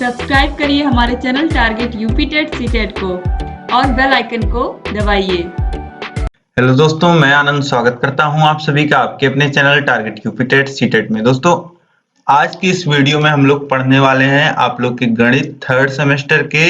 Subscribe करिए हमारे channel target UP TET CTET को और बेल आइकन को दबाइए। हेलो दोस्तों, मैं आनंद स्वागत करता हूं आप सभी का आपके अपने channel target UP TET CTET में। दोस्तों, आज की इस वीडियो में हम लोग पढ़ने वाले हैं आप लोग के गणित थर्ड सेमेस्टर के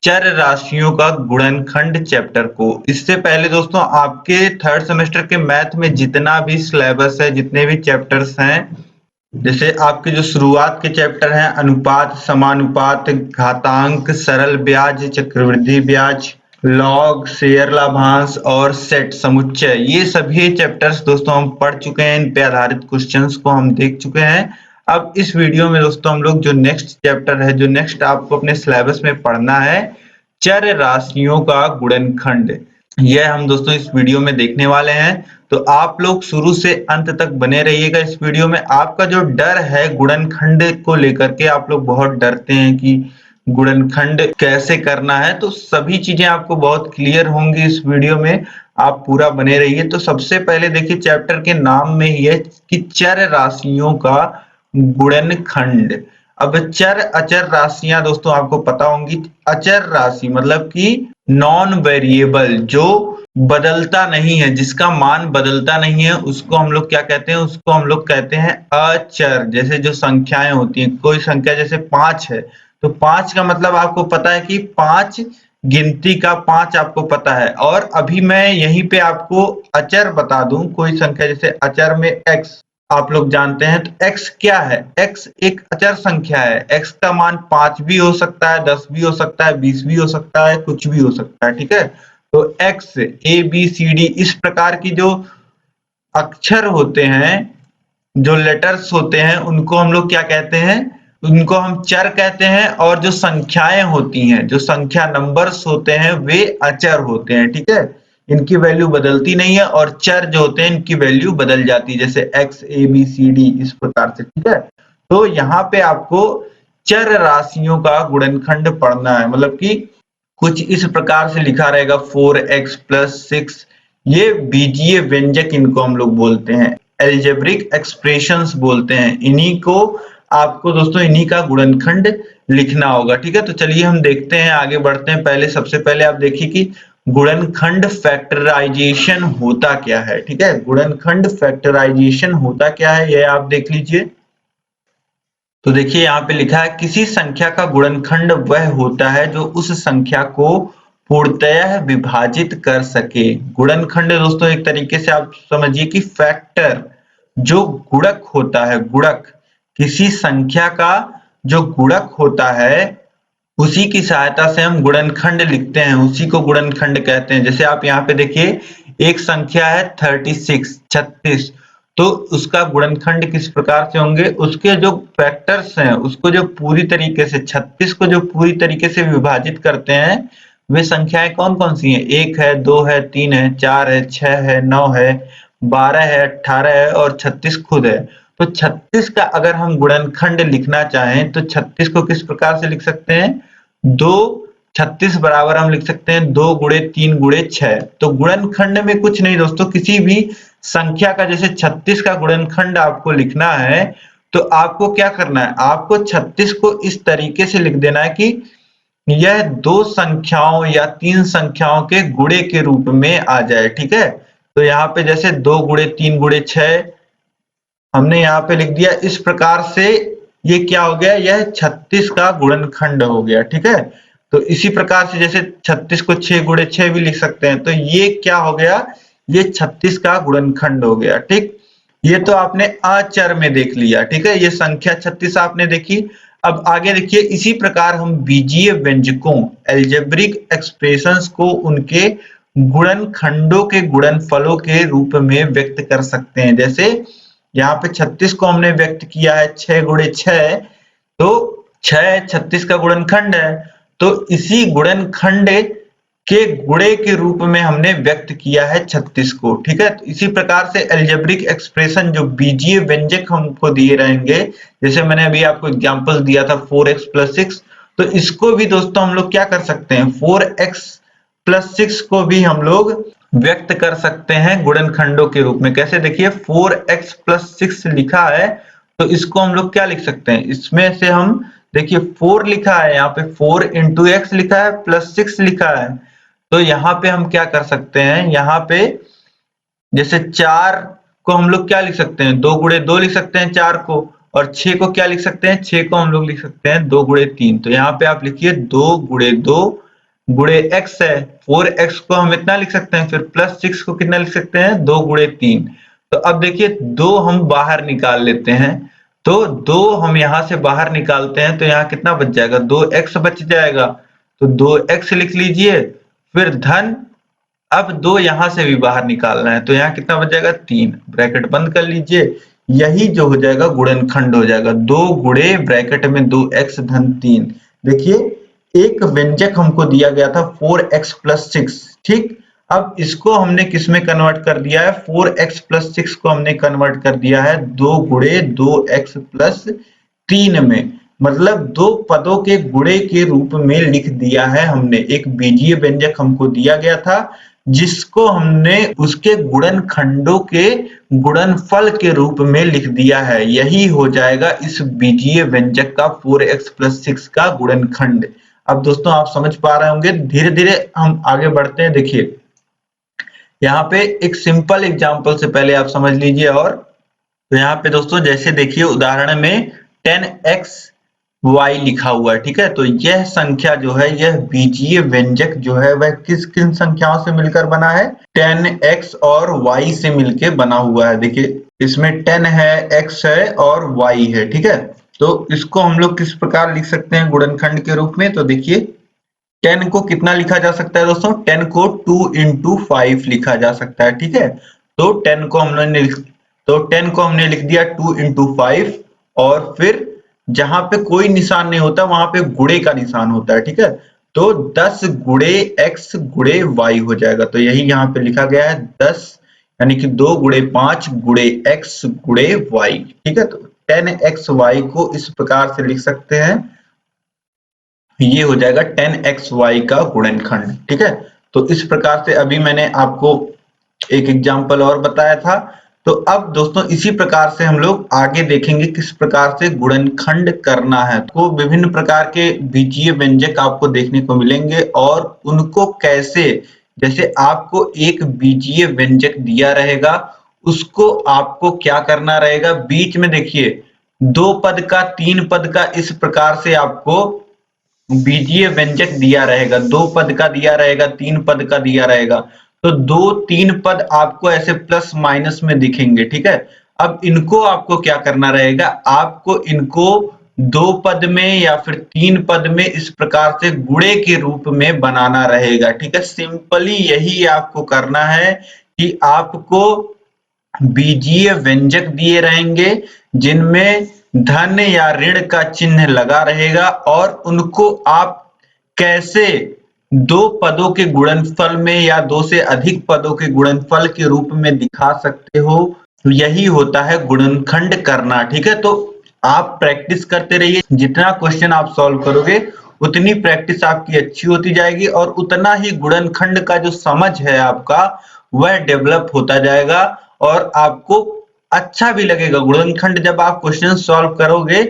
चर राशियों का गुणनखंड चैप्टर को। इससे पहले दोस्तों, आपके थर्ड सेमेस्टर के मैथ में जितना भी सिलेबस है, जितने भी चैप्टर्स हैं, जैसे आपके जो शुरुआत के चैप्टर हैं अनुपात, समानुपात, घातांक, सरल ब्याज, चक्रवृद्धि ब्याज, लॉग, शेयर लाभांश और सेट समुच्चय, ये सभी चैप्टर्स दोस्तों हम पढ़ चुके हैं। इन पे आधारित क्वेश्चंस को हम देख चुके हैं। अब इस वीडियो में दोस्तों हम लोग जो नेक्स्ट चैप्टर है, जो नेक्स्ट आपको अपने सिलेबस में पढ़ना है, चर राशियों का गुणनखंड, यह हम दोस्तों इस वीडियो में देखने वाले हैं। तो आप लोग शुरू से अंत तक बने रहिएगा इस वीडियो में। आपका जो डर है गुणनखंड को लेकर के, आप लोग बहुत डरते हैं कि गुणनखंड कैसे करना है, तो सभी चीजें आपको बहुत क्लियर होंगी इस वीडियो में। आप पूरा बने रहिए। तो सबसे पहले देखिए, चैप्टर के नाम में ही है कि चर राशियों का गुणनखंड। अब चर अचर राशियां दोस्तों आपको पता होंगी। अचर राशि मतलब कि नॉन वेरिएबल, जो बदलता नहीं है, जिसका मान बदलता नहीं है, उसको हम लोग क्या कहते हैं? उसको हम लोग कहते हैं अचर। जैसे जो संख्याएं होती हैं, कोई संख्या जैसे 5 है, तो 5 का मतलब आपको पता है कि 5 गिनती का 5 आपको पता है। और अभी मैं यहीं पे आपको अचर बता दूं, कोई संख्या जैसे अचर में x आप लोग जानते हैं, तो x क्या है? x एक अचर संख्या है। x का मान 5 भी हो सकता है, 10 भी हो सकता है, 20 भी हो सकता है, कुछ भी हो सकता है। ठीक है, तो x ABCD इस प्रकार की जो अक्षर होते हैं, जो लेटर्स होते हैं, उनको हम लोग क्या कहते हैं? उनको हम चर कहते हैं। और जो संख्याएं होती हैं, जो संख्या नंबर्स होते हैं, वे अचर होते हैं। ठीक है, इनकी वैल्यू बदलती नहीं है। और चर जो होते हैं, इनकी वैल्यू बदल जाती है, जैसे x ABCD इस प्रकार से। ठीक है, तो यहाँ पे आपको चर राशियों का गुणनखंड पढ़ना है। मतलब कि कुछ इस प्रकार से लिखा रहेगा 4x + 6, ये बीजीय व्यंजक इनको हम लोग बोलते हैं, एल्जेब्रिक एक्सप्रेशंस बोलते हैं। इन्हीं को आपको दोस्तों, इन्हीं का गुणनखंड लिखना होगा। ठीक है, तो चलिए हम देखते हैं, आगे बढ़ते हैं। पहले सबसे पहले आप देखिए कि गुणनखंड फैक्टराइजेशन होता क्या है। ठीक है, गुणनखंड फैक्टराइजेशन होता क्या है, यह आप देख लीजिए। तो देखिए यहाँ पे लिखा है, किसी संख्या का गुणनखंड वह होता है जो उस संख्या को पूर्णतः विभाजित कर सके। गुणनखंड दोस्तों एक तरीके से आप समझिए कि फैक्टर, जो गुणक होता है, गुणक, किसी संख्या का जो गुणक होता है, उसी की सहायता से हम गुणनखंड लिखते हैं, उसी को गुणनखंड कहते हैं। जैसे आप यहाँ पे देखिए, एक संख्या है 36, तो उसका गुणनखंड किस प्रकार से होंगे? उसके जो फैक्टर्स हैं, उसको जो पूरी तरीके से 36 को जो पूरी तरीके से विभाजित करते हैं, वे संख्याएं कौन कौन सी हैं? 1 है, 2 है, 3 है, 4 है, 6 है, 9 है, 12 है, 18 है और 36 खुद है। तो 36 का अगर हम गुणनखंड लिखना चाहें तो 36 को किस प्रकार से लिख सकते हैं? 36 बराबर हम लिख सकते हैं 2 गुणे 3 गुणे 6। तो गुणनखंड में कुछ नहीं दोस्तों, किसी भी संख्या का जैसे 36 का गुणनखंड आपको लिखना है, तो आपको क्या करना है? आपको 36 को इस तरीके से लिख देना है कि यह 2 संख्याओं या 3 संख्याओं के गुणे के रूप में आ जाए। ठीक है, तो यहाँ पे जैसे 2 गुणे 3 गुणे 6 हमने यहाँ पे लिख दिया। इस प्रकार से ये क्या हो गया? यह 36 का गुणनखंड हो गया। ठीक है, तो इसी प्रकार से जैसे 36 को 6 गुणे 6 भी लिख सकते हैं। तो ये क्या हो गया? ये 36 का गुणनखंड हो गया। ठीक, ये तो आपने अचर में देख लिया। ठीक है, ये संख्या 36 आपने देखी। अब आगे देखिए, इसी प्रकार हम बीजीय व्यंजकों, एल्जेब्रिक एक्सप्रेशंस को उनके गुणनखंडों के गुणनफलों के रूप में व्यक्त कर सकते हैं। जैसे यहाँ पे 36 को हमने व्यक्त किया है 6 गुणे 6, तो 6 36 का गुणनखंड है। तो इसी गुणनखंड के गुणे के रूप में हमने व्यक्त किया है 36 को। ठीक है, तो इसी प्रकार से एल्जेब्रिक एक्सप्रेशन, जो बीजीय व्यंजक हमको दिए रहेंगे, जैसे मैंने अभी आपको एग्जांपल दिया था 4x + 6, तो इसको भी दोस्तों हम लोग क्या कर सकते हैं? 4x + 6 को भी हम लोग व्यक्त कर सकते हैं गुणनखंडों के रूप में। कैसे? देखिए 4x + 6 लिखा है, तो इसको हम लोग क्या लिख सकते हैं? इसमें से हम देखिए 4 लिखा है, यहाँ पे 4 इंटू एक्स लिखा है प्लस 6 लिखा है। तो यहाँ पे हम क्या कर सकते हैं, यहाँ पे जैसे 4 को हम लोग क्या लिख सकते हैं, 2 गुणे 2 लिख सकते हैं 4 को, और 6 को क्या लिख सकते हैं, 6 को हम लोग लिख सकते हैं 2 गुणे 3। तो यहाँ पे आप लिखिए 2 गुणे 2 गुणे x है, 4x को हम इतना लिख सकते हैं, फिर प्लस 6 को कितना लिख सकते हैं, 2 गुणे 3। तो अब देखिए 2 हम बाहर निकाल लेते हैं, तो 2 हम यहाँ से बाहर निकालते हैं तो यहाँ कितना बच जाएगा, 2x बच जाएगा। तो 2x लिख लीजिए, फिर धन, अब 2 यहां से भी बाहर निकालना है तो यहाँ कितना बच जाएगा, 3, ब्रैकेट बंद कर लीजिए। यही जो हो जाएगा गुणनखंड हो जाएगा, 2 गुणे ब्रैकेट में 2x धन 3। देखिए एक व्यंजक हमको दिया गया था 4x प्लस 6, ठीक। अब इसको हमने किस में कन्वर्ट कर दिया है, 4x प्लस 6 को हमने कन्वर्ट कर दिया है 2 गुणे 2x प्लस 3 में, मतलब दो पदों के गुणे के रूप में लिख दिया है हमने। एक बीजीय व्यंजक हमको दिया गया था जिसको हमने उसके गुणनखंडों के गुणनफल के रूप में लिख दिया है। यही हो जाएगा इस बीजीय व्यंजक का 4x प्लस 6 का गुणनखंड। अब दोस्तों आप समझ पा रहे होंगे, धीरे धीरे हम आगे बढ़ते हैं। देखिए यहाँ पे एक सिंपल एग्जांपल से पहले आप समझ लीजिए। और तो यहाँ पे दोस्तों जैसे देखिए उदाहरण में 10x y लिखा हुआ है, ठीक है। तो यह संख्या जो है, यह बीजीय व्यंजक जो है वह किस किन संख्याओं से मिलकर बना है, 10x और y से मिलकर बना हुआ है। देखिए इसमें 10 है, x है और y है, ठीक है। तो इसको हम लोग किस प्रकार लिख सकते हैं गुणनखंड के रूप में, तो देखिए 10 को कितना लिखा जा सकता है दोस्तों, 10 को 2 इंटू 5 लिखा जा सकता है, ठीक है। तो 10 को हमने लिख दिया 2 इंटू 5, और फिर जहां पे कोई निशान नहीं होता वहां पे गुणे का निशान होता है, ठीक है। तो 10 गुणे x गुणे y हो जाएगा। तो यही यहाँ पे लिखा गया है 10, यानी कि 2 गुणे 5 गुणे x गुणे y, ठीक है। तो 10xy को इस प्रकार से लिख सकते हैं, ये हो जाएगा 10xy का गुणनखंड, ठीक है। तो इस प्रकार से अभी मैंने आपको एक एग्जांपल और बताया था। तो अब दोस्तों इसी प्रकार से हम लोग आगे देखेंगे किस प्रकार से गुणनखंड करना है। तो विभिन्न प्रकार के बीजीय व्यंजक आपको देखने को मिलेंगे और उनको कैसे, जैसे आपको एक बीजीय व्यंजक दिया रहेगा, उसको आपको क्या करना रहेगा, बीच में देखिए 2 पद का 3 पद का इस प्रकार से आपको बीजीय व्यंजक दिया रहेगा, 2 पद का दिया रहेगा, 3 पद का दिया रहेगा। तो 2-3 पद आपको ऐसे प्लस माइनस में दिखेंगे, ठीक है। अब इनको आपको क्या करना रहेगा, आपको इनको 2 पद में या फिर 3 पद में इस प्रकार से गुणे के रूप में बनाना रहेगा, ठीक है। सिंपली यही आपको करना है कि आपको बीजीय व्यंजक दिए रहेंगे जिनमें धन या ऋण का चिन्ह लगा रहेगा, और उनको आप कैसे 2 पदों के गुणनफल में या 2 से अधिक पदों के गुणनफल के रूप में दिखा सकते हो। यही होता है गुणनखंड करना, ठीक है। तो आप प्रैक्टिस करते रहिए, जितना क्वेश्चन आप सॉल्व करोगे उतनी प्रैक्टिस आपकी अच्छी होती जाएगी और उतना ही गुणनखंड का जो समझ है आपका वह डेवलप होता जाएगा और आपको अच्छा भी लगेगा। गुणनखंड जब आप क्वेश्चन सॉल्व करोगे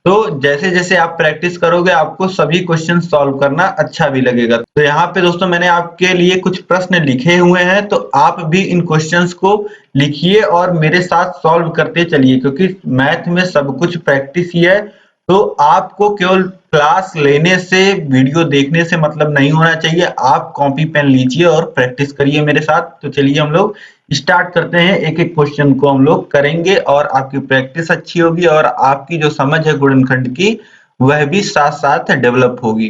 तो जैसे जैसे आप प्रैक्टिस करोगे आपको सभी क्वेश्चन सॉल्व करना अच्छा भी लगेगा। तो यहाँ पे दोस्तों मैंने आपके लिए कुछ प्रश्न लिखे हुए हैं, तो आप भी इन क्वेश्चंस को लिखिए और मेरे साथ सॉल्व करते चलिए, क्योंकि मैथ में सब कुछ प्रैक्टिस ही है। तो आपको केवल क्लास लेने से, वीडियो देखने से मतलब नहीं होना चाहिए। आप कॉपी पेन लीजिए और प्रैक्टिस करिए मेरे साथ। तो चलिए हम लोग स्टार्ट करते हैं, एक एक क्वेश्चन को हम लोग करेंगे और आपकी प्रैक्टिस अच्छी होगी और आपकी जो समझ है गुणनखंड की वह भी साथ साथ डेवलप होगी।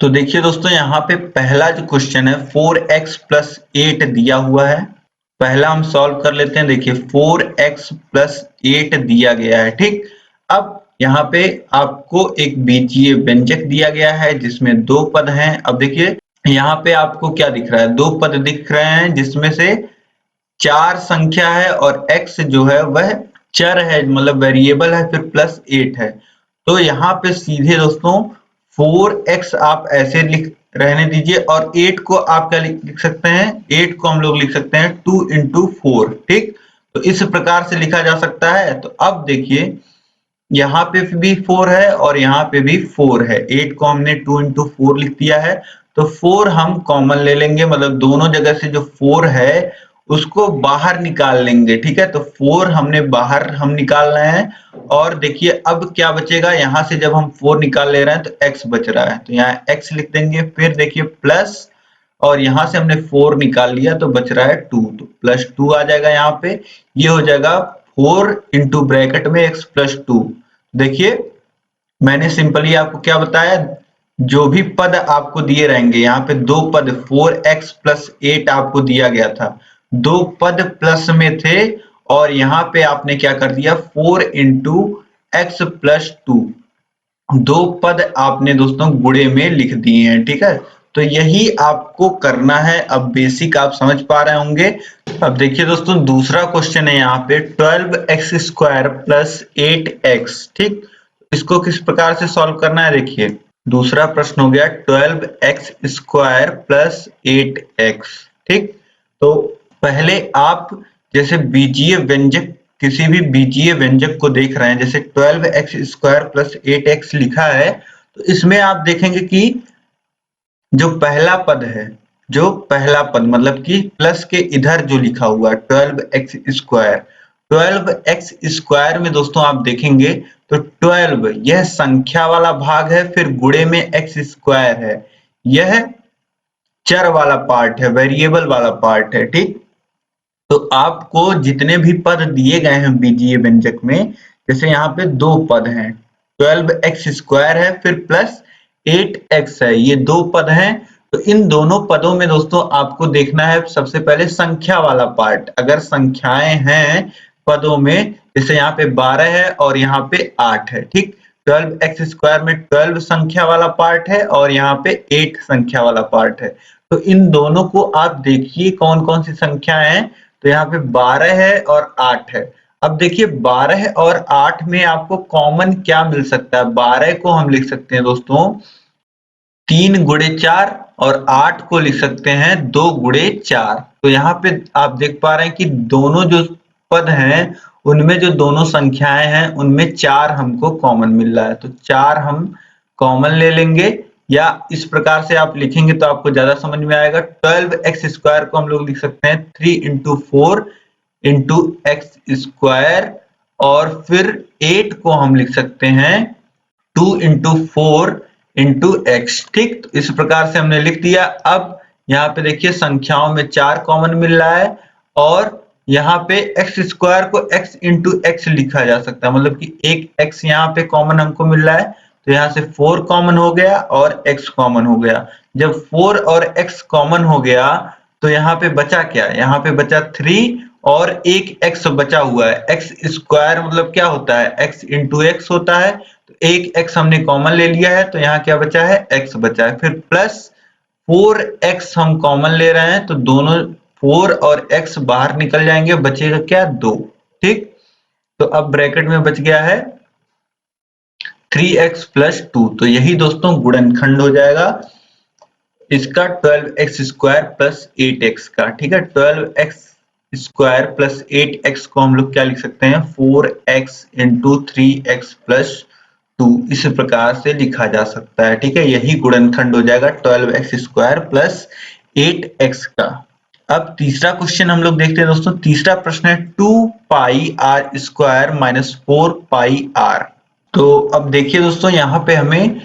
तो देखिए दोस्तों यहाँ पे पहला जो क्वेश्चन है 4x प्लस 8 दिया हुआ है। पहला हम सॉल्व कर लेते हैं। देखिए 4x प्लस 8 दिया गया है, ठीक। अब यहाँ पे आपको एक बीजीय व्यंजक दिया गया है जिसमें 2 पद हैं। अब देखिए यहाँ पे आपको क्या दिख रहा है, 2 पद दिख रहे हैं जिसमें से 4 संख्या है और x जो है वह चर है, मतलब वेरिएबल है, फिर प्लस 8 है। तो यहाँ पे सीधे दोस्तों 4x आप ऐसे लिख रहने दीजिए और 8 को आप क्या लिख सकते हैं, 8 को हम लोग लिख सकते हैं 2 इंटू 4, ठीक। तो इस प्रकार से लिखा जा सकता है। तो अब देखिए यहाँ पे भी 4 है और यहाँ पे भी 4 है। 8 को हमने 2 into 4 लिख दिया है, तो 4 हम कॉमन ले लेंगे, मतलब दोनों जगह से जो 4 है उसको बाहर निकाल लेंगे। ठीक है, तो 4 हमने बाहर हम निकाल रहे हैं और देखिए अब क्या बचेगा, यहाँ से जब हम 4 निकाल ले रहे हैं तो x बच रहा है, तो यहाँ x लिख देंगे। फिर देखिए प्लस, और यहाँ से हमने 4 निकाल लिया तो बच रहा है 2, तो +2 आ जाएगा यहाँ पे। ये हो जाएगा 4 इंटू ब्रैकेट में x प्लस 2। देखिए मैंने सिंपली आपको क्या बताया, जो भी पद आपको दिए रहेंगे, यहाँ पे दो पद 4x प्लस 8 आपको दिया गया था, दो पद प्लस में थे और यहाँ पे आपने क्या कर दिया 4 इंटू एक्स प्लस 2, दो पद आपने दोस्तों गुणे में लिख दिए हैं। ठीक है, तो यही आपको करना है। अब बेसिक आप समझ पा रहे होंगे। अब देखिए दोस्तों दूसरा क्वेश्चन है यहाँ पे 12x स्क्वायर प्लस 8x। ठीक, इसको किस प्रकार से सॉल्व करना है, देखिए दूसरा प्रश्न हो गया 12x स्क्वायर प्लस 8x। ठीक, तो पहले आप जैसे बीजीय व्यंजक, किसी भी बीजीय व्यंजक को देख रहे हैं, जैसे 12x स्क्वायर प्लस 8x लिखा है, तो इसमें आप देखेंगे कि जो पहला पद है, जो पहला पद मतलब कि प्लस के इधर जो लिखा हुआ है 12x स्क्वायर, 12x स्क्वायर में दोस्तों आप देखेंगे तो 12 यह संख्या वाला भाग है, फिर गुणे में x स्क्वायर है, यह चर वाला पार्ट है, वेरिएबल वाला पार्ट है। ठीक, तो आपको जितने भी पद दिए गए हैं बीजीय व्यंजक में, जैसे यहाँ पे दो पद हैं, 12x स्क्वायर है फिर प्लस 8x है, ये दो पद हैं। तो इन दोनों पदों में दोस्तों आपको देखना है सबसे पहले संख्या वाला पार्ट। अगर संख्याएं हैं पदों में, जैसे यहाँ पे 12 है और यहाँ पे 8 है। ठीक, 12x स्क्वायर में 12 संख्या वाला पार्ट है और यहाँ पे 8 संख्या वाला पार्ट है। तो इन दोनों को आप देखिए कौन कौन सी संख्याएं हैं, तो यहाँ पे 12 है और 8 है। अब देखिए 12 और 8 में आपको कॉमन क्या मिल सकता है, 12 को हम लिख सकते हैं दोस्तों 3 गुणे 4 और 8 को लिख सकते हैं 2 गुणे 4। तो यहाँ पे आप देख पा रहे हैं कि दोनों जो पद हैं उनमें जो दोनों संख्याएं हैं उनमें 4 हमको कॉमन मिल रहा है, तो 4 हम कॉमन ले लेंगे, या इस प्रकार से आप लिखेंगे तो आपको ज्यादा समझ में आएगा। 12x स्क्वायर को हम लोग लिख सकते हैं 3 इंटू 4 इंटू एक्स स्क्वायर, और फिर 8 को हम लिख सकते हैं 2 इंटू 4 इंटू एक्स। ठीक, तो इस प्रकार से हमने लिख दिया। अब यहाँ पे देखिए संख्याओं में 4 कॉमन मिल रहा है और यहाँ पे एक्स स्क्वायर को x इंटू एक्स लिखा जा सकता है, मतलब कि एक x यहाँ पे कॉमन हमको मिल रहा है, तो यहाँ से 4 कॉमन हो गया और x कॉमन हो गया। जब 4 और x कॉमन हो गया तो यहाँ पे बचा क्या, यहाँ पे बचा 3 और एक x बचा हुआ है। x स्क्वायर मतलब क्या होता है, x इंटू एक्स होता है, तो एक x हमने कॉमन ले लिया है, तो यहाँ क्या बचा है, x बचा है। फिर प्लस 4x हम कॉमन ले रहे हैं, तो दोनों 4 और x बाहर निकल जाएंगे, बचेगा क्या 2। ठीक, तो अब ब्रैकेट में बच गया है 3x प्लस 2, तो यही दोस्तों गुणनखंड हो जाएगा इसका 12x स्क्वायर प्लस 8x का। ठीक है, 12x स्क्वायर प्लस 8x को हम लोग क्या लिख सकते हैं 4x इंटू 3x प्लस 2, इस प्रकार से लिखा जा सकता है। ठीक है, यही गुणनखंड हो जाएगा 12x स्क्वायर प्लस 8x का। अब तीसरा क्वेश्चन हम लोग देखते हैं दोस्तों। तीसरा प्रश्न है 2 pi R square minus 4 pi R. तो अब देखिए दोस्तों यहाँ पे हमें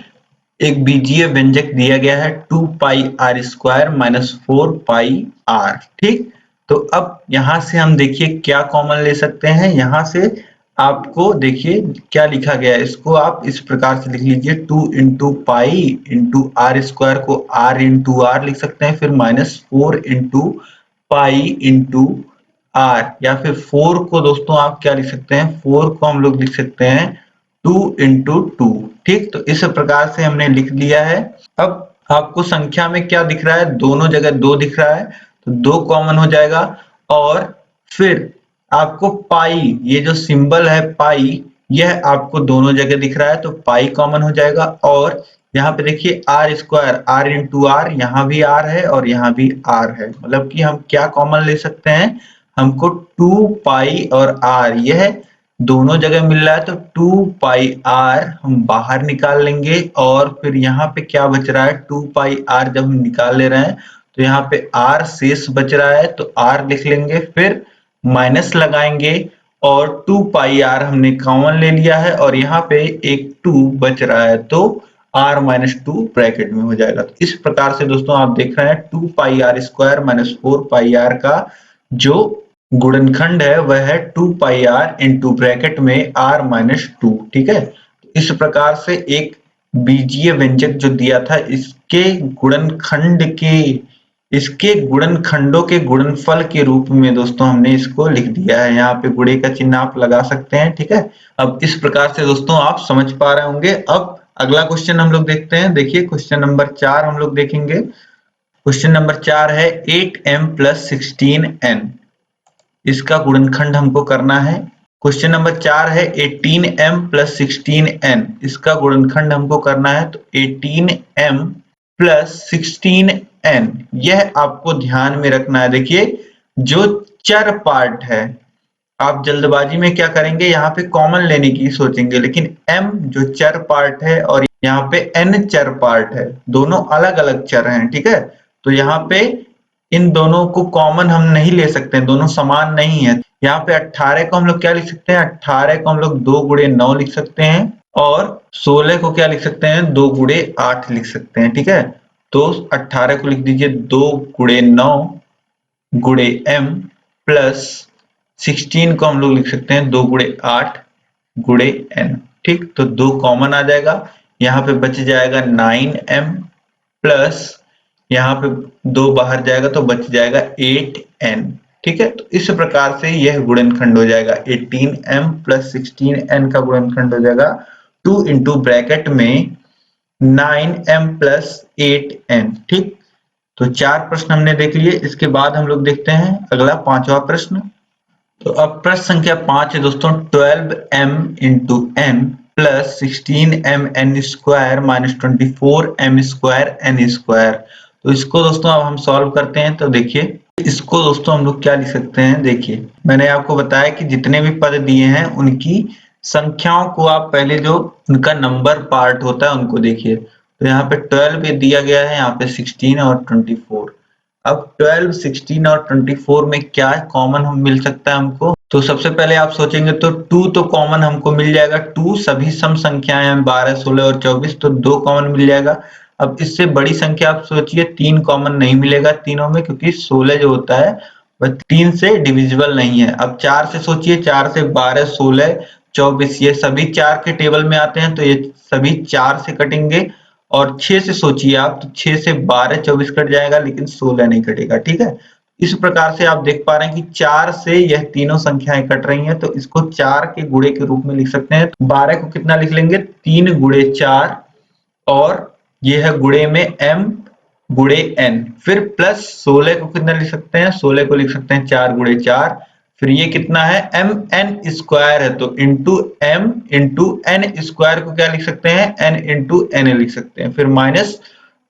एक बीजीय व्यंजक दिया गया है 2 pi R square minus 4 pi R. ठीक, तो अब यहाँ से हम देखिए क्या कॉमन ले सकते हैं। यहाँ से आपको देखिए क्या लिखा गया है, इसको आप इस प्रकार से लिख लीजिए 2 into pi into r square को r इंटू आर लिख सकते हैं, फिर minus 4 into pi into r, या फिर 4 को दोस्तों आप क्या लिख सकते हैं, 4 को हम लोग लिख सकते हैं 2 इंटू 2। ठीक, तो इस प्रकार से हमने लिख दिया है। अब आपको संख्या में क्या दिख रहा है, दोनों जगह 2 दिख रहा है, तो 2 कॉमन हो जाएगा, और फिर आपको पाई, ये जो सिंबल है पाई, यह आपको दोनों जगह दिख रहा है, तो पाई कॉमन हो जाएगा। और यहाँ पे देखिए r square, r into r, यहाँ भी आर है और यहाँ भी आर है, मतलब कि हम क्या कॉमन ले सकते हैं, हमको 2 पाई और आर, यह दोनों जगह मिल रहा है तो 2 पाई आर हम बाहर निकाल लेंगे और फिर यहाँ पे क्या बच रहा है 2 पाई आर जब हम निकाल ले रहे हैं तो यहाँ पे आर शेष बच रहा है तो आर लिख लेंगे, फिर माइनस लगाएंगे और 2 पाई आर हमने कॉमन ले लिया है और यहाँ पे एक 2 बच रहा है तो r माइनस 2 ब्रैकेट में हो जाएगा। तो इस प्रकार से दोस्तों आप देख रहे हैं 2 pi R square minus 4 pi R का जो गुणनखंड है वह है 2 पाई आर इंटू ब्रैकेट में r माइनस 2। ठीक है, तो इस प्रकार से एक बीजीय व्यंजक जो दिया था इसके गुणनखंडों के गुणनफल के रूप में दोस्तों हमने इसको लिख दिया है। यहाँ पे गुणे का चिन्ह आप लगा सकते हैं। ठीक है, अब इस प्रकार से दोस्तों आप समझ पा रहे होंगे। अब अगला क्वेश्चन हम लोग देखते हैं। देखिए क्वेश्चन नंबर 4 हम लोग देखेंगे। क्वेश्चन नंबर 4 है 8m प्लस 16n, इसका गुणनखंड हमको करना है। क्वेश्चन नंबर 4 है 18m प्लस 16n, इसका गुणनखंड हमको करना है। तो 18m प्लस 16n, यह आपको ध्यान में रखना है। देखिए जो चर पार्ट है आप जल्दबाजी में क्या करेंगे, यहाँ पे कॉमन लेने की सोचेंगे, लेकिन m जो चर पार्ट है और यहाँ पे n चर पार्ट है, दोनों अलग अलग चर हैं। ठीक है, तो यहाँ पे इन दोनों को कॉमन हम नहीं ले सकते, दोनों समान नहीं है। यहाँ पे 18 को हम लोग क्या लिख सकते हैं, 18 को हम लोग 2 गुणे 9 लिख सकते हैं और 16 को क्या लिख सकते हैं, 2 गुणे 8 लिख सकते हैं। ठीक है, तो 18 को लिख दीजिए 2 गुणे 9 गुणे m प्लस 16 को हम लोग लिख सकते हैं 2 गुणे 8 गुणे n। ठीक, तो 2 कॉमन आ जाएगा, यहाँ पे बच जाएगा 9m प्लस यहाँ पे 2 बाहर जाएगा तो बच जाएगा 8n। ठीक है, तो इस प्रकार से यह गुणनखंड हो जाएगा 18m प्लस 16n का गुणनखंड हो जाएगा 2 इंटू ब्रैकेट में 9m प्लस 8n। ठीक, तो 4 प्रश्न हमने देख लिए। इसके बाद हम लोग देखते हैं अगला 5वां प्रश्न। तो अब प्रश्न संख्या 5 है दोस्तों 12m into n plus 16m n square minus 24m square n square. तो इसको दोस्तों अब हम सॉल्व करते हैं। तो देखिए इसको दोस्तों हम लोग क्या लिख सकते हैं, देखिए मैंने आपको बताया कि जितने भी पद दिए हैं उनकी संख्याओं को आप पहले जो उनका नंबर पार्ट होता है उनको देखिए। तो यहाँ पे 12 दिया गया है, यहाँ पे 16 और 24। अब 12, 16 और 24 में क्या कॉमन हम मिल सकता है हमको, तो सबसे पहले आप सोचेंगे तो 2 तो कॉमन हमको मिल जाएगा। 2 सभी सम संख्याएं हैं 12, 16 और 24, तो 2 कॉमन मिल जाएगा। अब इससे बड़ी संख्या आप सोचिए 3 कॉमन नहीं मिलेगा तीनों में, क्योंकि 16 जो होता है वह 3 से डिविजिबल नहीं है। अब 4 से सोचिए, 4 से 12, 16, 24 ये सभी 4 के टेबल में आते हैं तो ये सभी 4 से कटेंगे। और 6 से सोचिए आप, तो 6 से 12, 24 कट जाएगा लेकिन 16 नहीं कटेगा। ठीक है, इस प्रकार से आप देख पा रहे हैं कि 4 से यह तीनों संख्याएं कट रही हैं, तो इसको 4 के गुणे के रूप में लिख सकते हैं। 12 को कितना लिख लेंगे, 3 गुणे 4 और ये है गुणे में m गुणे n, फिर प्लस 16 को कितना लिख सकते हैं, 16 को लिख सकते हैं 4 गुणे 4, फिर ये कितना है m n स्क्वायर है तो into m into n square को क्या लिख सकते हैं, n इंटू n लिख सकते हैं, फिर minus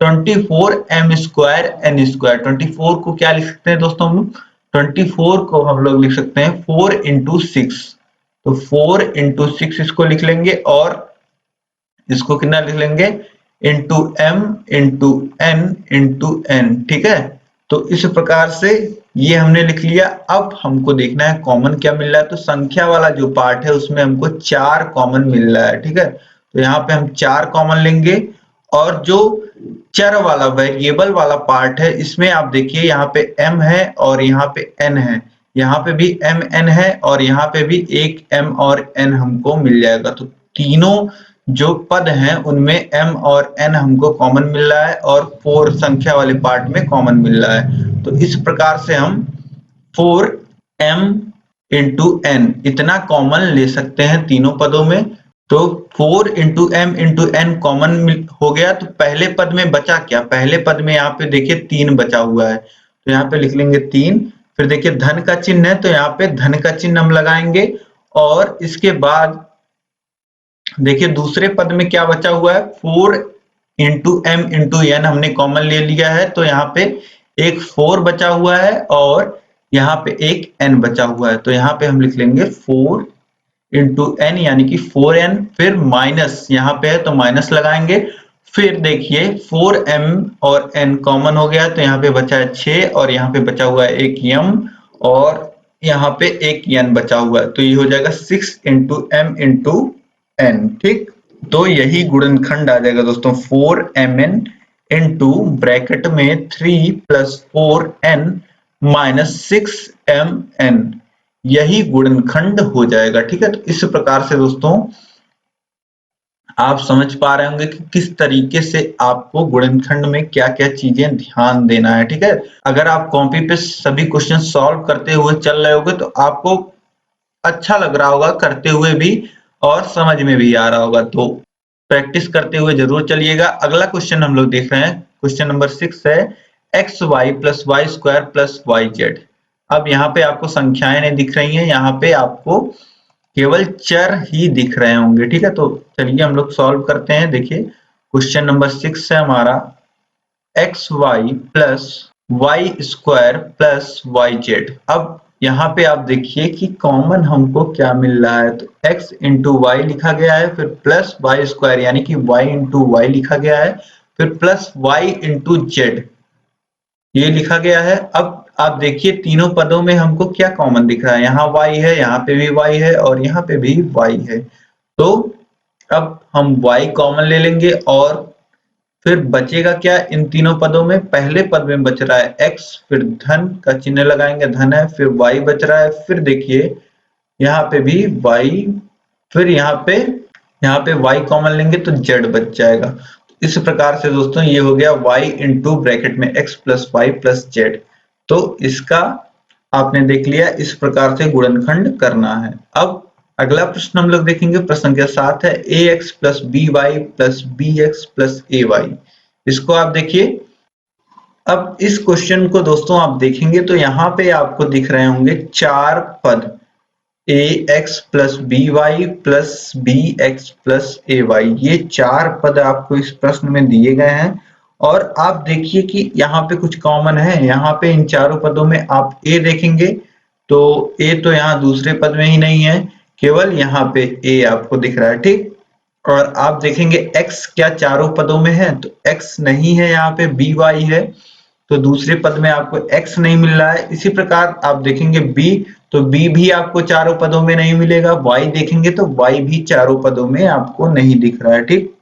24 m square n square. 24 को क्या लिख सकते हैं दोस्तों हम लोग, 24 को हम लोग लिख सकते हैं 4 इंटू 6, तो 4 इंटू 6 इसको लिख लेंगे और इसको कितना लिख लेंगे into m into n into n। ठीक है, तो इस प्रकार से ये हमने लिख लिया। अब हमको देखना है कॉमन क्या मिल रहा है, तो संख्या वाला जो पार्ट है उसमें हमको 4 कॉमन मिल रहा है। ठीक है, तो यहाँ पे हम 4 कॉमन लेंगे और जो चर वाला वेरिएबल वाला पार्ट है इसमें आप देखिए यहाँ पे m है और यहाँ पे n है, यहाँ पे भी m n है और यहाँ पे भी एक m और n हमको मिल जाएगा। तो तीनों जो पद हैं उनमें m और n हमको कॉमन मिल रहा है और 4 संख्या वाले पार्ट में कॉमन मिल रहा है। तो इस प्रकार से हम 4m इंटू n इतना कॉमन ले सकते हैं तीनों पदों में। तो 4 into m into n common हो गया, तो पहले पद में बचा क्या, पहले पद में यहाँ पे देखिए 3 बचा हुआ है, तो यहाँ पे लिख लेंगे 3, फिर देखिए धन का चिन्ह है तो यहाँ पे धन का चिन्ह हम लगाएंगे और इसके बाद देखिए दूसरे पद में क्या बचा हुआ है, 4 इंटू m इंटू n हमने कॉमन ले लिया है, तो यहाँ पे एक 4 बचा हुआ है और यहाँ पे एक n बचा हुआ है, तो यहाँ पे हम लिख लेंगे 4 इंटू n यानी कि 4n, फिर माइनस यहाँ पे है तो माइनस लगाएंगे, फिर देखिए 4m और n कॉमन हो गया तो यहाँ पे बचा है 6 और यहाँ पे बचा हुआ है एक m और यहाँ पे एक n बचा हुआ है, तो ये हो जाएगा 6 इंटू m इंटू n। ठीक, तो यही गुणनखंड आ जाएगा दोस्तों 4mn इंटू ब्रैकेट में 3 प्लस 4n माइनस 6mn, यही गुणनखंड हो जाएगा। ठीक है, तो इस प्रकार से दोस्तों आप समझ पा रहे होंगे कि किस तरीके से आपको गुणनखंड में क्या क्या चीजें ध्यान देना है। ठीक है, अगर आप कॉपी पे सभी क्वेश्चन सॉल्व करते हुए चल रहे होगे तो आपको अच्छा लग रहा होगा करते हुए भी और समझ में भी आ रहा होगा, तो प्रैक्टिस करते हुए जरूर चलिएगा। अगला क्वेश्चन हम लोग देख रहे हैं, क्वेश्चन नंबर 6 है x y plus y square plus y z. अब यहाँ पे आपको संख्याएं नहीं दिख रही हैं, यहाँ पे आपको केवल चर ही दिख रहे होंगे। ठीक है, तो चलिए हम लोग सॉल्व करते हैं। देखिए क्वेश्चन नंबर 6 है हमारा x y plus y square plus y z. अब यहाँ पे आप देखिए कि कॉमन हमको क्या मिल रहा है, तो x इंटू वाई लिखा गया है, फिर प्लस वाई स्क्वायर यानी कि y इंटू वाई लिखा गया है, फिर प्लस y इंटू जेड ये लिखा गया है। अब आप देखिए तीनों पदों में हमको क्या कॉमन दिख रहा है, यहाँ y है, यहाँ पे भी y है और यहाँ पे भी y है, तो अब हम y कॉमन ले लेंगे और फिर बचेगा क्या इन तीनों पदों में, पहले पद में बच रहा है x, फिर धन का चिन्ह लगाएंगे, धन है, फिर y बच रहा है, फिर देखिए यहाँ पे भी y, फिर यहाँ पे y कॉमन लेंगे तो z बच जाएगा। इस प्रकार से दोस्तों ये हो गया y इंटू ब्रैकेट में x plus y plus z. तो इसका आपने देख लिया, इस प्रकार से गुणनखंड करना है। अब अगला प्रश्न हम लोग देखेंगे, प्रश्न संख्या 7 है ax plus B Y plus B X plus A Y. इसको आप देखिए, अब इस क्वेश्चन को दोस्तों आप देखेंगे तो यहाँ पे आपको दिख रहे होंगे चार पद, ax plus B Y plus B X plus A Y, ये चार पद आपको इस प्रश्न में दिए गए हैं। और आप देखिए कि यहाँ पे कुछ कॉमन है, यहाँ पे इन चारों पदों में आप a देखेंगे तो a तो यहाँ दूसरे पद में ही नहीं है, केवल यहाँ पे a आपको दिख रहा है। ठीक, और आप देखेंगे x क्या चारों पदों में है, तो x नहीं है, यहाँ पे बी वाई है, तो दूसरे पद में आपको x नहीं मिल रहा है। इसी प्रकार आप देखेंगे b, तो b भी आपको चारों पदों में नहीं मिलेगा, y देखेंगे तो y भी चारों पदों में आपको नहीं दिख रहा है। ठीक,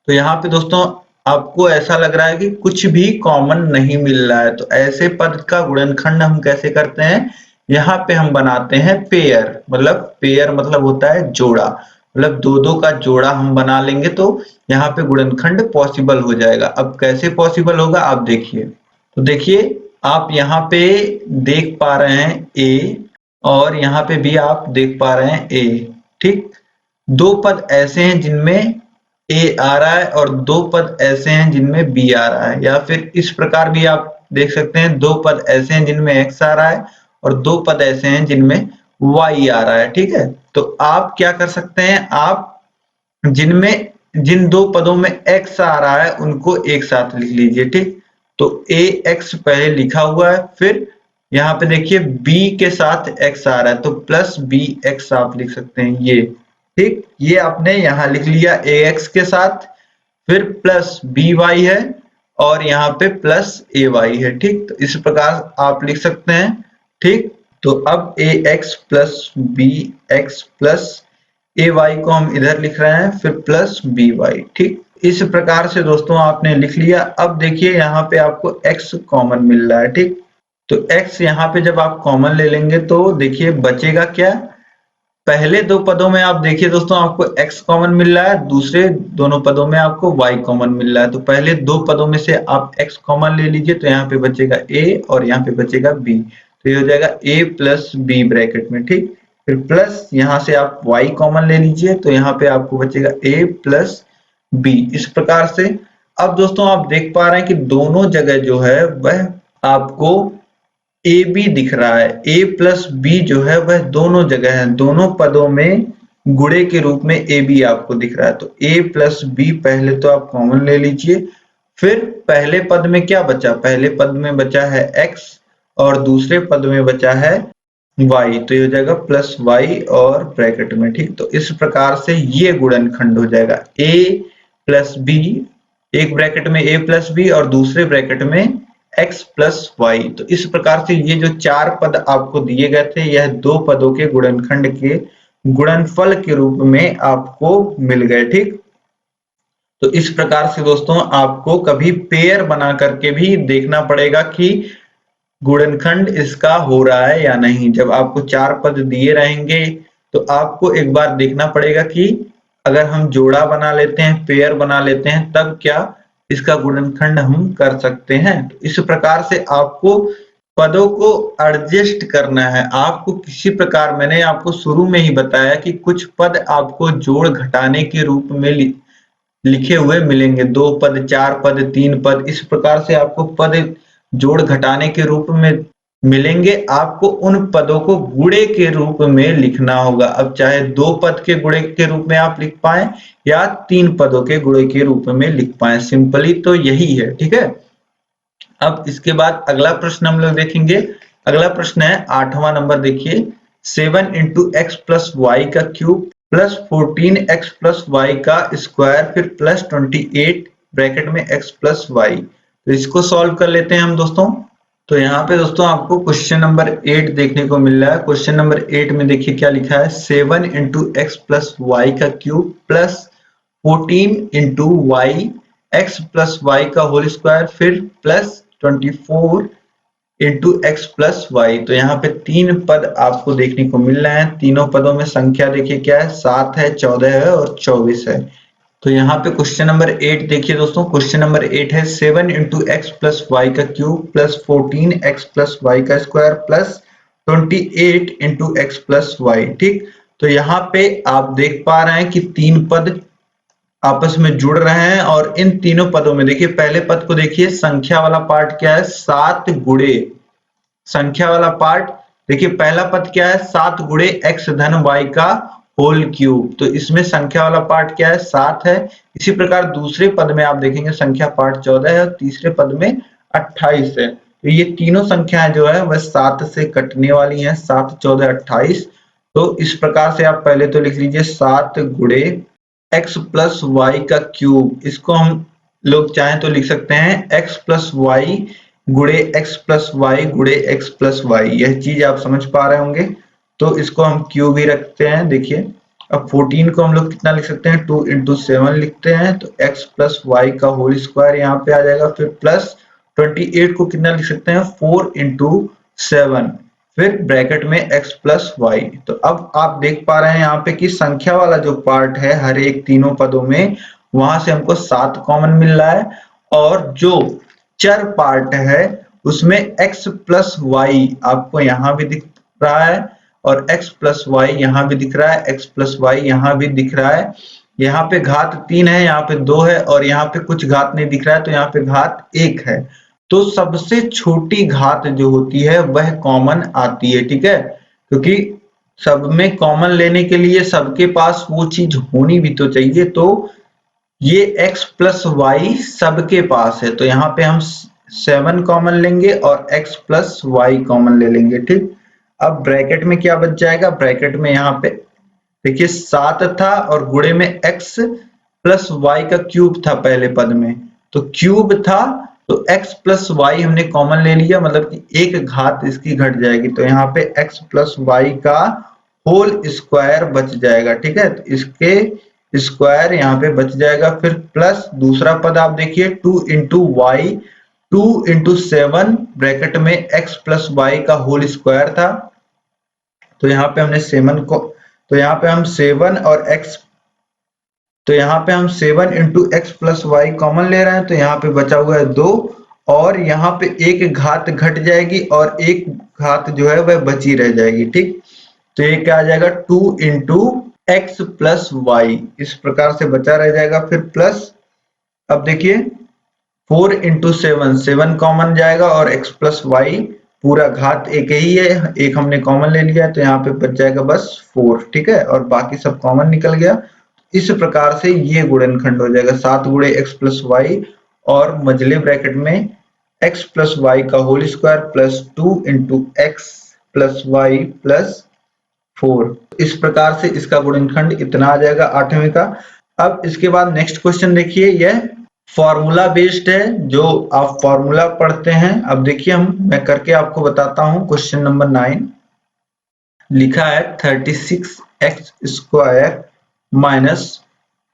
तो यहाँ पे दोस्तों आपको ऐसा लग रहा है कि कुछ भी कॉमन नहीं मिल रहा है, तो ऐसे पद का गुणनखंड हम कैसे करते हैं, यहाँ पे हम बनाते हैं पेयर, पेयर मतलब होता है जोड़ा, मतलब दो दो का जोड़ा हम बना लेंगे तो यहाँ पे गुणनखंड पॉसिबल हो जाएगा। अब कैसे पॉसिबल होगा आप देखिए, तो देखिए आप यहाँ पे देख पा रहे हैं a और यहाँ पे भी आप देख पा रहे हैं a। ठीक, दो पद ऐसे हैं जिनमें a आ रहा है और दो पद ऐसे हैं जिनमें b आ रहा है, या फिर इस प्रकार भी आप देख सकते हैं दो पद ऐसे हैं जिनमें x आ रहा है और दो पद ऐसे हैं जिनमें y आ रहा है। ठीक है, तो आप क्या कर सकते हैं, आप जिन दो पदों में x आ रहा है उनको एक साथ लिख लीजिए। ठीक, तो ax पहले लिखा हुआ है, फिर यहाँ पे देखिए b के साथ x आ रहा है तो प्लस bx आप लिख सकते हैं ये। ठीक, ये आपने यहाँ लिख लिया ax के साथ, फिर प्लस by है और यहाँ पे प्लस ay है। ठीक, तो इस प्रकार आप लिख सकते हैं। ठीक, तो अब ax plus bx plus ay को हम इधर लिख रहे हैं, फिर प्लस by। ठीक, इस प्रकार से दोस्तों आपने लिख लिया। अब देखिए यहाँ पे आपको x कॉमन मिल रहा है। ठीक, तो x यहाँ पे जब आप कॉमन ले लेंगे तो देखिए बचेगा क्या, पहले दो पदों में आप देखिए दोस्तों आपको x कॉमन मिल रहा है, दूसरे दोनों पदों में आपको y कॉमन मिल रहा है, तो पहले दो पदों में से आप x कॉमन ले लीजिए तो यहाँ पे बचेगा a और यहाँ पे बचेगा b, तो ये हो जाएगा a प्लस b ब्रैकेट में। ठीक, फिर प्लस यहाँ से आप y कॉमन ले लीजिए तो यहाँ पे आपको बचेगा a प्लस b। इस प्रकार से अब दोस्तों आप देख पा रहे हैं कि दोनों जगह जो है वह आपको ए बी दिख रहा है, a प्लस बी जो है वह दोनों जगह है, दोनों पदों में गुणे के रूप में ए बी आपको दिख रहा है, तो a प्लस बी पहले तो आप कॉमन ले लीजिए। फिर पहले पद में क्या बचा, पहले पद में बचा है x और दूसरे पद में बचा है y, तो ये हो जाएगा प्लस y और ब्रैकेट में, ठीक। तो इस प्रकार से ये गुणनखंड हो जाएगा a प्लस b, एक ब्रैकेट में a प्लस b और दूसरे ब्रैकेट में x प्लस वाई। तो इस प्रकार से ये जो चार पद आपको दिए गए थे, यह दो पदों के गुणनखंड के गुणनफल के रूप में आपको मिल गए, ठीक। तो इस प्रकार से दोस्तों आपको कभी पेयर बना करके भी देखना पड़ेगा कि गुणनखंड इसका हो रहा है या नहीं। जब आपको चार पद दिए रहेंगे तो आपको एक बार देखना पड़ेगा कि अगर हम जोड़ा बना लेते हैं, पेयर बना लेते हैं, तब क्या इसका गुणनखंड हम कर सकते हैं। तो इस प्रकार से आपको पदों को एडजस्ट करना है। आपको किसी प्रकार, मैंने आपको शुरू में ही बताया कि कुछ पद आपको जोड़ घटाने के रूप में लिखे हुए मिलेंगे, 2 पद, 4 पद, 3 पद, इस प्रकार से आपको पद जोड़ घटाने के रूप में मिलेंगे। आपको उन पदों को गुणे के रूप में लिखना होगा। अब चाहे 2 पद के गुणे के रूप में आप लिख पाए या 3 पदों के गुणे के रूप में लिख पाए, सिंपली तो यही है, ठीक है। अब इसके बाद अगला प्रश्न हम लोग देखेंगे। अगला प्रश्न है 8वां नंबर, देखिए 7 इंटू एक्स प्लस वाई का cube plus 14x plus Y का स्क्वायर फिर प्लस 28 ब्रैकेट में x प्लस वाई। तो इसको सॉल्व कर लेते हैं हम दोस्तों। तो यहाँ पे दोस्तों आपको क्वेश्चन नंबर 8 देखने को मिल रहा है। क्वेश्चन नंबर 8 में देखिए क्या लिखा है, 7 इंटू एक्स प्लस वाई का cube plus 14 into y x plus Y का होल स्क्वायर फिर plus 24 into x plus y. तो यहाँ पे 3 पद आपको देखने को मिल रहे हैं। तीनों पदों में संख्या देखिए क्या है, 7 है, 14 है और 24 है। तो यहाँ पे क्वेश्चन नंबर 8 देखिए दोस्तों, क्वेश्चन नंबर 8 है 7 इंटू एक्स प्लस वाई का cube plus 14 X plus Y का square plus 28 into x plus Y, ठीक। तो यहाँ पे आप देख पा रहे हैं कि 3 पद आपस में जुड़ रहे हैं और इन तीनों पदों में देखिए, पहले पद को देखिए, संख्या वाला पार्ट क्या है, 7 गुणे संख्या वाला पार्ट। देखिए पहला पद क्या है, 7 गुणे एक्स धन वाई का होल क्यूब। तो इसमें संख्या वाला पार्ट क्या है, 7 है। इसी प्रकार दूसरे पद में आप देखेंगे संख्या पार्ट 14 है और तीसरे पद में 28 है। तो ये तीनों संख्याएं जो है वह 7 से कटने वाली हैं, 7, 14, 28। तो इस प्रकार से आप पहले तो लिख लीजिए 7 गुणे x प्लस वाई का क्यूब। इसको हम लोग चाहें तो लिख सकते हैं x प्लस वाई गुणे एक्स प्लस वाई गुणे एक्स प्लस वाई। यह चीज आप समझ पा रहे होंगे। तो इसको हम क्यूब ही रखते हैं। देखिए अब 14 को हम लोग कितना लिख सकते हैं, 2 इंटू 7 लिखते हैं। तो x प्लस वाई का होल स्क्वायर यहाँ पे आ जाएगा। फिर प्लस 28 को कितना लिख सकते हैं, 4 इंटू 7 फिर ब्रैकेट में x प्लस वाई। तो अब आप देख पा रहे हैं यहाँ पे कि संख्या वाला जो पार्ट है हर एक तीनों पदों में, वहां से हमको 7 कॉमन मिल रहा है और जो चर पार्ट है उसमें x प्लस वाई आपको यहाँ भी दिख रहा है और x प्लस वाई यहाँ भी दिख रहा है, x प्लस वाई यहाँ भी दिख रहा है। यहाँ पे घात 3 है, यहाँ पे 2 है और यहाँ पे कुछ घात नहीं दिख रहा है, तो यहाँ पे घात 1 है। तो सबसे छोटी घात जो होती है वह कॉमन आती है, ठीक है। क्योंकि सब में कॉमन लेने के लिए सबके पास वो चीज होनी भी तो चाहिए। तो ये x प्लस वाई सबके पास है, तो यहाँ पे हम 7 कॉमन लेंगे और x प्लस वाई कॉमन ले लेंगे, ठीक। अब ब्रैकेट में क्या बच जाएगा, ब्रैकेट में यहाँ पे देखिए 7 था और गुणे में x प्लस वाई का क्यूब था पहले पद में, तो क्यूब था तो x प्लस वाई हमने कॉमन ले लिया, मतलब कि एक घात इसकी घट जाएगी। तो यहाँ पे x प्लस वाई का होल स्क्वायर बच जाएगा, ठीक है। तो इसके स्क्वायर यहाँ पे बच जाएगा। फिर प्लस दूसरा पद आप देखिए 2 इंटू वाई, 2 इंटू 7 ब्रैकेट में x प्लस वाई का होल स्क्वायर था। तो यहाँ पे हमने 7 को, तो यहाँ पे हम 7 और x, तो यहाँ पे हम 7 into x plus y common ले रहे हैं। तो यहाँ पे बचा हुआ है 2 और यहाँ पे एक घात घट जाएगी और एक घात जो है वह बची रह जाएगी, ठीक। तो ये क्या आ जाएगा, 2 इंटू एक्स प्लस वाई, इस प्रकार से बचा रह जाएगा। फिर प्लस अब देखिए 4 इंटू 7, 7 कॉमन जाएगा और x प्लस वाई पूरा घात एक ही है, एक हमने कॉमन ले लिया है, तो यहाँ पे बच जाएगा बस 4, ठीक है। और बाकी सब कॉमन निकल गया। इस प्रकार से ये गुणनखंड हो जाएगा 7 गुणे एक्स प्लस वाई और मझले ब्रैकेट में x प्लस वाई का whole square plus 2 into x plus y plus 4। इस प्रकार से इसका गुणनखंड इतना आ जाएगा 8वें का। अब इसके बाद नेक्स्ट क्वेश्चन देखिए, यह फॉर्मूला बेस्ड है, जो आप फॉर्मूला पढ़ते हैं। अब देखिए मैं करके आपको बताता हूं। क्वेश्चन नंबर 9 लिखा है 36x square minus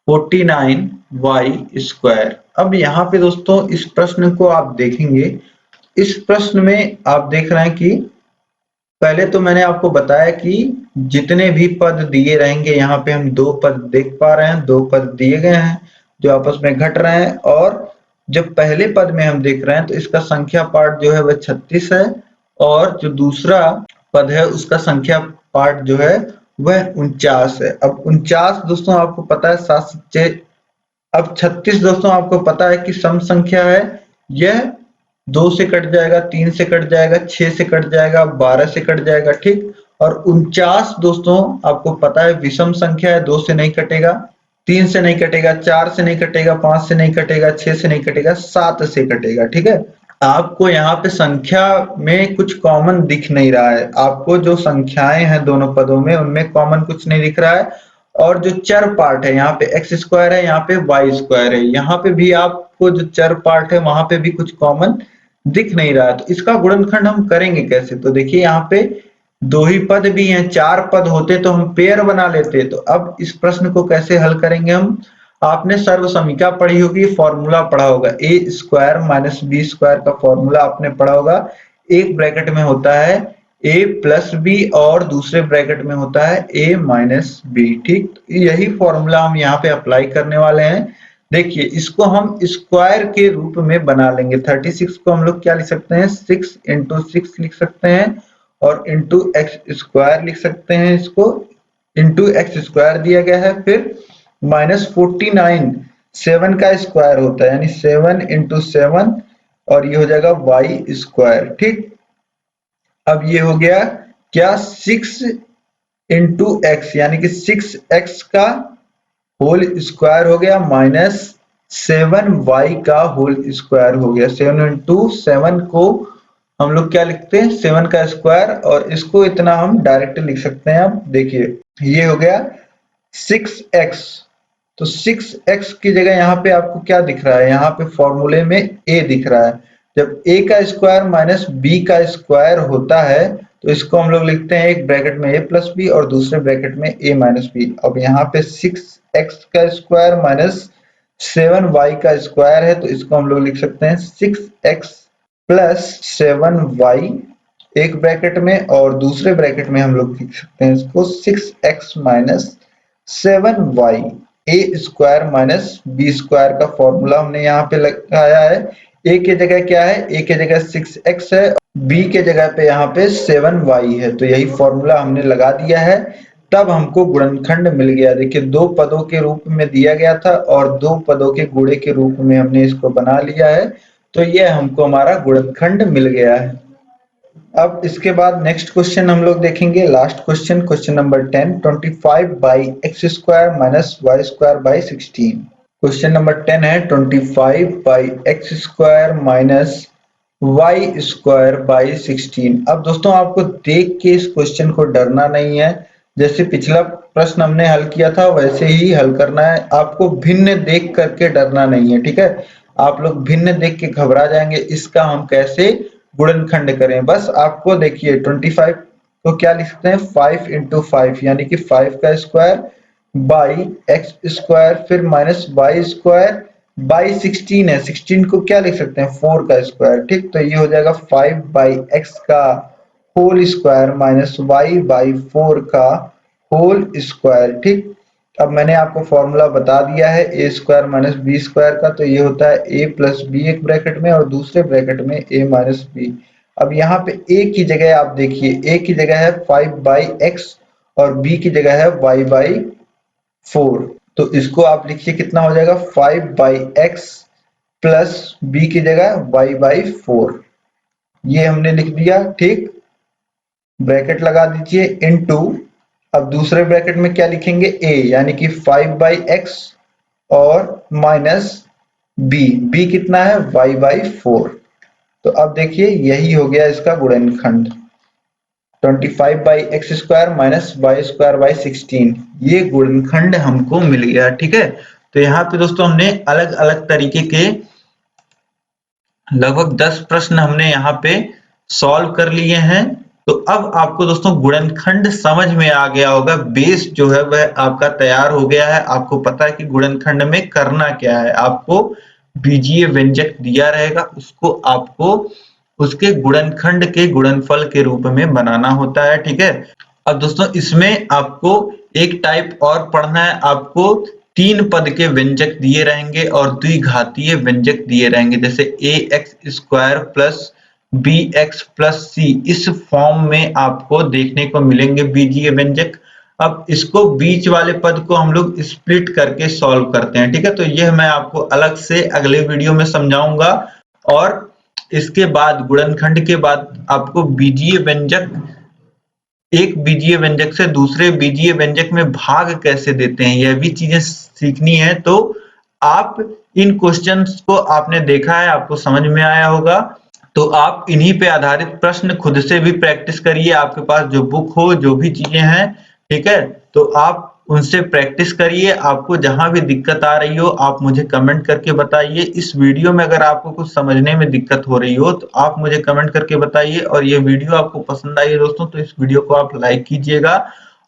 49y square. अब यहाँ पे दोस्तों इस प्रश्न को आप देखेंगे, इस प्रश्न में आप देख रहे हैं कि पहले तो मैंने आपको बताया कि जितने भी पद दिए रहेंगे, यहाँ पे हम दो पद देख पा रहे हैं, दो पद दिए गए हैं जो आपस में घट रहे हैं। और जब पहले पद में हम देख रहे हैं तो इसका संख्या पार्ट जो है वह 36 है, और जो दूसरा पद है उसका संख्या पार्ट जो है वह 49 है। अब 49 दोस्तों आपको पता है 7 से 6। अब 36 दोस्तों आपको पता है कि सम संख्या है, यह 2 से कट जाएगा, 3 से कट जाएगा, 6 से कट जाएगा, 12 से कट जाएगा, ठीक। और 49 दोस्तों आपको पता है विषम संख्या है, 2 से नहीं कटेगा, 3 से नहीं कटेगा, 4 से नहीं कटेगा, 5 से नहीं कटेगा, 6 से नहीं कटेगा, 7 से कटेगा, ठीक है। आपको यहाँ पे संख्या में कुछ कॉमन दिख नहीं रहा है, आपको जो संख्याएं हैं दोनों पदों में उनमें कॉमन कुछ नहीं दिख रहा है। और जो चर पार्ट है, यहाँ पे एक्स स्क्वायर है, यहाँ पे वाई स्क्वायर है, यहाँ पे भी आपको जो चर पार्ट है वहां पे भी कुछ कॉमन दिख नहीं रहा है। तो इसका गुणनखंड हम करेंगे कैसे? तो देखिए यहाँ पे दो ही पद भी हैं, 4 पद होते तो हम पेयर बना लेते। तो अब इस प्रश्न को कैसे हल करेंगे हम? आपने सर्वसमीका पढ़ी होगी, फॉर्मूला पढ़ा होगा, ए स्क्वायर माइनस बी स्क्वायर का फॉर्मूला आपने पढ़ा होगा। एक ब्रैकेट में होता है ए प्लस बी और दूसरे ब्रैकेट में होता है ए माइनस बी, ठीक। यही फॉर्मूला हम यहाँ पे अप्लाई करने वाले हैं। देखिए इसको हम स्क्वायर के रूप में बना लेंगे। 36 को हम लोग क्या लिख सकते हैं? 6 इंटू 6 लिख सकते हैं, और इंटू एक्स स्क्वायर लिख सकते हैं। इसको इंटू एक्स स्क्वायर दिया गया है, फिर माइनस 49 7 का स्क्वायर होता है, यानी 7 इंटू 7, और ये हो जाएगा वाई स्क्वायर, ठीक। अब ये हो गया क्या? 6 इंटू एक्स, यानी कि 6x का होल स्क्वायर हो गया, माइनस 7y का होल स्क्वायर हो गया। 7 इंटू 7 को हम लोग क्या लिखते हैं? 7 का स्क्वायर, और इसको इतना हम डायरेक्ट लिख सकते हैं। अब देखिए ये हो गया 6x। तो 6x की जगह यहाँ पे आपको क्या दिख रहा है? यहाँ पे फॉर्मूले में a दिख रहा है। जब a का स्क्वायर माइनस b का स्क्वायर होता है तो इसको हम लोग लिखते हैं एक ब्रैकेट में a प्लस बी और दूसरे ब्रैकेट में a माइनस बी। अब यहाँ पे 6x का स्क्वायर माइनस 7y का स्क्वायर है, तो इसको हम लोग लिख सकते हैं 6x प्लस 7y एक ब्रैकेट में, और दूसरे ब्रैकेट में हम लोग लिख सकते हैं इसको 6x माइनस 7y। ए स्क्वायर माइनस बी स्क्वायर का फॉर्मूला हमने यहाँ पे लगाया है। ए के जगह क्या है? ए के जगह 6x है, बी के जगह पे यहाँ पे 7y है, तो यही फॉर्मूला हमने लगा दिया है। तब हमको गुणनखंड मिल गया। देखिए दो पदों के रूप में दिया गया था और दो पदों के गुणे के रूप में हमने इसको बना लिया है, तो ये हमको हमारा गुणनखंड मिल गया है। अब इसके बाद नेक्स्ट क्वेश्चन हम लोग देखेंगे, last question, question number 10, 25 by x square minus y square by 16। Question number 10 है 25 by x square minus y square by 16। अब दोस्तों आपको देख के इस क्वेश्चन को डरना नहीं है, जैसे पिछला प्रश्न हमने हल किया था वैसे ही हल करना है। आपको भिन्न देख करके डरना नहीं है, ठीक है। आप लोग भिन्न देख के घबरा जाएंगे, इसका हम कैसे गुणनखंड करें। बस आपको देखिए 25 को क्या लिख सकते हैं? 5 इंटू 5, यानी कि 5 का स्क्वायर बाई एक्स स्क्वायर, फिर माइनस वाई स्क्वायर बाई 16 है। 16 को क्या लिख सकते हैं? 4 का स्क्वायर, ठीक। तो ये हो जाएगा 5 बाई एक्स का whole square minus y by 4 का होल स्क्वायर, ठीक। अब मैंने आपको फॉर्मूला बता दिया है ए स्क्वायर माइनस बी स्क्वायर का, तो ये होता है ए प्लस बी एक ब्रैकेट में और दूसरे ब्रैकेट में ए माइनस बी। अब यहाँ पे ए की जगह आप देखिए, ए की जगह है 5 बाई एक्स और बी की जगह है वाई बाई 4, तो इसको आप लिखिए कितना हो जाएगा? 5 बाई एक्स प्लस बी की जगह वाई बाई 4, ये हमने लिख दिया, ठीक। ब्रैकेट लगा दीजिए इनटू, अब दूसरे ब्रैकेट में क्या लिखेंगे? a, यानी कि 5 बाई एक्स और माइनस b कितना है? y by 4। तो अब देखिए यही हो गया इसका गुणनखंड 25/x² माइनस y²/16 ये गुणनखंड हमको मिल गया। ठीक है, तो यहाँ पे दोस्तों हमने अलग अलग तरीके के लगभग 10 प्रश्न हमने यहाँ पे सॉल्व कर लिए हैं। तो अब आपको दोस्तों गुणनखंड समझ में आ गया होगा, बेस जो है वह आपका तैयार हो गया है। आपको पता है कि गुणनखंड में करना क्या है। आपको बीजीय व्यंजक दिया रहेगा, उसको आपको उसके गुणनखंड के गुणनफल के रूप में बनाना होता है। ठीक है, अब दोस्तों इसमें आपको एक टाइप और पढ़ना है। आपको 3 पद के व्यंजक दिए रहेंगे और द्विघातीय व्यंजक दिए रहेंगे, जैसे ax² plus bx plus c। इस फॉर्म में आपको देखने को मिलेंगे बीजीय व्यंजक। अब इसको बीच वाले पद को हम लोग स्प्लिट करके सॉल्व करते हैं। ठीक है, तो यह मैं आपको अलग से अगले वीडियो में समझाऊंगा। और इसके बाद गुणनखंड के बाद आपको बीजीय व्यंजक, एक बीजीय व्यंजक से दूसरे बीजीय व्यंजक में भाग कैसे देते हैं, यह भी चीजें सीखनी है। तो आप इन क्वेश्चंस को आपने देखा है, आपको समझ में आया होगा, तो आप इन्हीं पे आधारित प्रश्न खुद से भी प्रैक्टिस करिए। आपके पास जो बुक हो, जो भी चीजें हैं, ठीक है, तो आप उनसे प्रैक्टिस करिए। आपको जहां भी दिक्कत आ रही हो आप मुझे कमेंट करके बताइए। इस वीडियो में अगर आपको कुछ समझने में दिक्कत हो रही हो तो आप मुझे कमेंट करके बताइए। और ये वीडियो आपको पसंद आई है दोस्तों तो इस वीडियो को आप लाइक कीजिएगा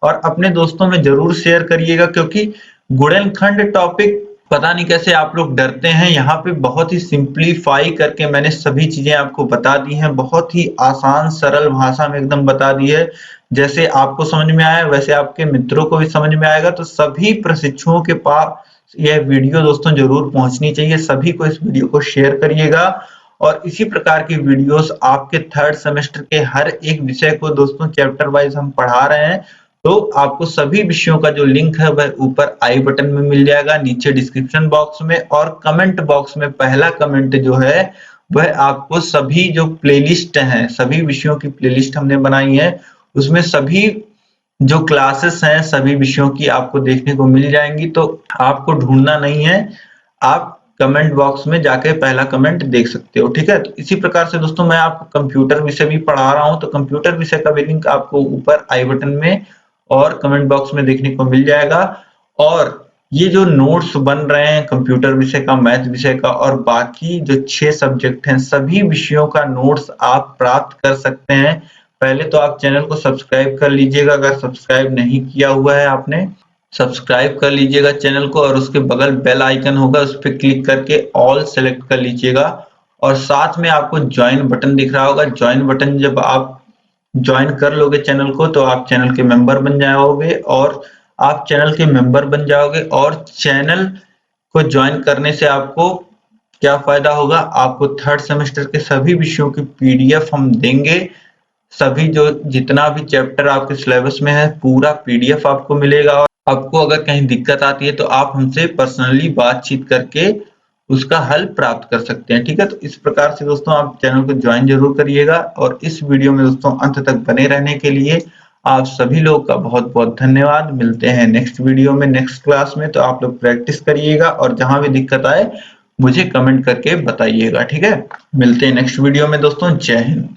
और अपने दोस्तों में जरूर शेयर करिएगा, क्योंकि गुणनखंड टॉपिक पता नहीं कैसे आप लोग डरते हैं। यहाँ पे बहुत ही सिंप्लीफाई करके मैंने सभी चीजें आपको बता दी हैं, बहुत ही आसान सरल भाषा में एकदम बता दी है। जैसे आपको समझ में आया वैसे आपके मित्रों को भी समझ में आएगा। तो सभी प्रशिक्षुओं के पास यह वीडियो दोस्तों जरूर पहुंचनी चाहिए। सभी को इस वीडियो को शेयर करिएगा और इसी प्रकार की वीडियोस आपके 3rd सेमेस्टर के हर एक विषय को दोस्तों चैप्टर वाइज हम पढ़ा रहे हैं। तो आपको सभी विषयों का जो लिंक है वह ऊपर आई बटन में मिल जाएगा, नीचे डिस्क्रिप्शन बॉक्स में और कमेंट बॉक्स में पहला कमेंट जो है वह आपको सभी जो प्लेलिस्ट हैं, सभी विषयों की प्लेलिस्ट हमने बनाई है, उसमें सभी जो क्लासेस हैं सभी विषयों की आपको देखने को मिल जाएंगी। तो आपको ढूंढना नहीं है, आप कमेंट बॉक्स में जाके पहला कमेंट देख सकते हो। ठीक है, तो इसी प्रकार से दोस्तों मैं आपको कंप्यूटर विषय भी पढ़ा रहा हूं, तो कंप्यूटर विषय का भी लिंक आपको ऊपर आई बटन में और कमेंट बॉक्स में देखने को मिल जाएगा। और ये जो नोट्स बन रहे हैं कंप्यूटर विषय का, मैथ विषय का और बाकी जो 6 सब्जेक्ट हैं, सभी विषयों का नोट्स आप प्राप्त कर सकते हैं। पहले तो आप चैनल को सब्सक्राइब कर लीजिएगा, अगर सब्सक्राइब नहीं किया हुआ है आपने सब्सक्राइब कर लीजिएगा चैनल को, और उसके बगल बेल आइकन होगा उस पर क्लिक करके ऑल सेलेक्ट कर लीजिएगा। और साथ में आपको ज्वाइन बटन दिख रहा होगा, ज्वाइन बटन जब आप ज्वाइन कर लोगे चैनल को तो आप चैनल के मेंबर बन जाओगे। और आप चैनल के मेंबर बन जाओगे और चैनल को ज्वाइन करने से आपको क्या फायदा होगा, आपको 3rd सेमेस्टर के सभी विषयों की पीडीएफ हम देंगे। सभी जो जितना भी चैप्टर आपके सिलेबस में है पूरा पीडीएफ आपको मिलेगा। और आपको अगर कहीं दिक्कत आती है तो आप हमसे पर्सनली बातचीत करके उसका हल प्राप्त कर सकते हैं। ठीक है, तो इस प्रकार से दोस्तों आप चैनल को ज्वाइन जरूर करिएगा। और इस वीडियो में दोस्तों अंत तक बने रहने के लिए आप सभी लोग का बहुत बहुत धन्यवाद। मिलते हैं नेक्स्ट वीडियो में, नेक्स्ट क्लास में। तो आप लोग प्रैक्टिस करिएगा और जहां भी दिक्कत आए मुझे कमेंट करके बताइएगा। ठीक है, मिलते हैं नेक्स्ट वीडियो में दोस्तों। जय हिंद।